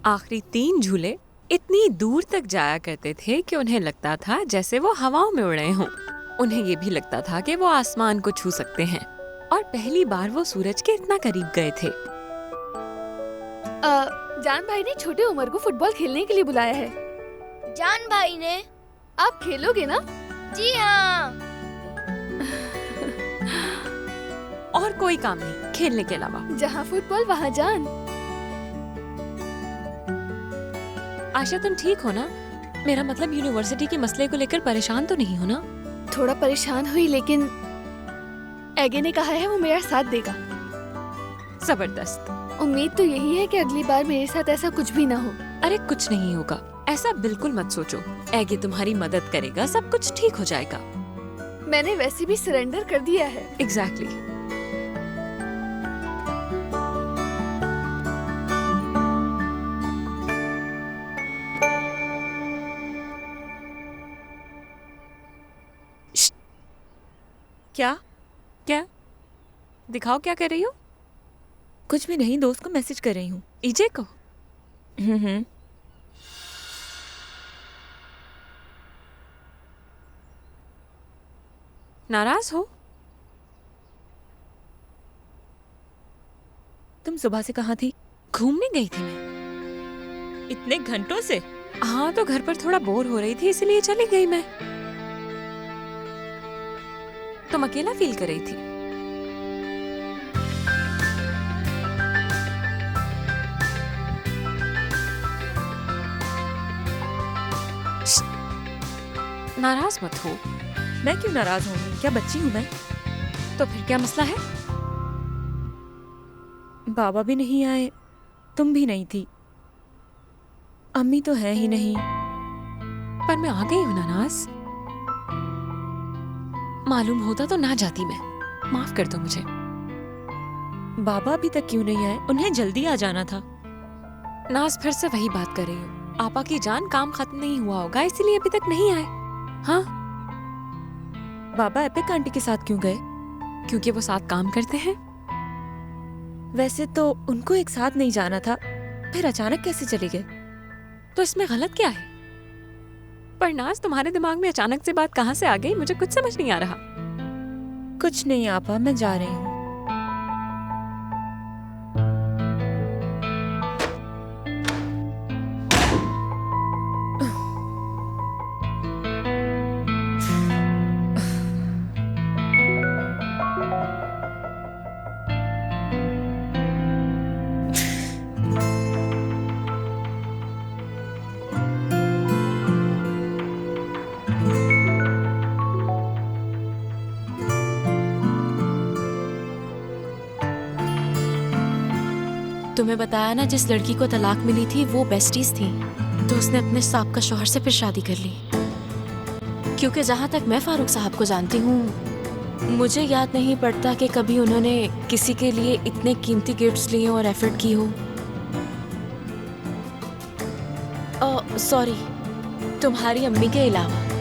आखिरी 3 झूले इतनी दूर तक जाया करते थे कि उन्हें लगता था जैसे वो हवाओं में उड़ रहे हों। उन्हें ये भी लगता था कि वो आसमान को छू सकते हैं और पहली बार वो सूरज के इतना करीब गए थे। जान भाई ने छोटी उम्र को फुटबॉल खेलने के लिए बुलाया है। जान भाई ने? आप खेलोगे ना? जी हाँ। और कोई काम नहीं खेलने के अलावा। जहाँ फुटबॉल वहाँ जान। आशा तुम ठीक हो ना? मेरा मतलब यूनिवर्सिटी के मसले को लेकर परेशान तो नहीं हो ना? थोड़ा परेशान हुई, लेकिन एगे ने कहा है वो मेरा साथ देगा। जबरदस्त। उम्मीद तो यही है कि अगली बार मेरे साथ ऐसा कुछ भी ना हो। अरे कुछ नहीं होगा, ऐसा बिल्कुल मत सोचो। एगे तुम्हारी मदद करेगा, सब कुछ ठीक हो जाएगा। मैंने वैसे भी सरेंडर कर दिया है। एग्जैक्टली। क्या क्या? दिखाओ क्या कर रही हो? कुछ भी नहीं, दोस्त को मैसेज कर रही हूँ। ईजे को? नाराज हो? तुम सुबह से कहाँ थी? घूमने गई थी मैं। इतने घंटों से? हाँ, तो घर पर थोड़ा बोर हो रही थी इसलिए चली गई मैं। तुम अकेला फील कर रही थी? नाराज मत हो। मैं क्यों नाराज होंगी? क्या बच्ची हूँ मैं? तो फिर क्या मसला है? बाबा भी नहीं आए, तुम भी नहीं थी, अम्मी तो है ही नहीं। पर मैं आ गई हूँ ना नाज। मालूम होता तो ना जाती मैं। माफ कर दो मुझे। बाबा अभी तक क्यों नहीं आए? उन्हें जल्दी आ जाना था। नाज फिर से वही बात कर रही हूँ। आपा की जान काम खत्म नहीं हुआ होगा इसलिए अभी तक नहीं आए। हाँ, बाबा एपिक आंटी के साथ क्यों गए? क्योंकि वो साथ काम करते हैं। वैसे तो उनको एक साथ नहीं जाना था, फिर अचानक कैसे चले गए? तो इसमें गलत क्या है? पर नाज, तुम्हारे दिमाग में अचानक से बात कहाँ से आ गई? मुझे कुछ समझ नहीं आ रहा। कुछ नहीं आपा, मैं जा रही हूँ। तुम्हें बताया ना, जिस लड़की को तलाक मिली थी वो बेस्टीज थी, तो उसने अपने साहब का शौहर से फिर शादी कर ली। क्योंकि जहाँ तक मैं फारूक साहब को जानती हूँ, मुझे याद नहीं पड़ता कि कभी उन्होंने किसी के लिए इतने कीमती गिफ्ट्स लिए और एफर्ट की हो। सॉरी, तुम्हारी अम्मी के अलावा।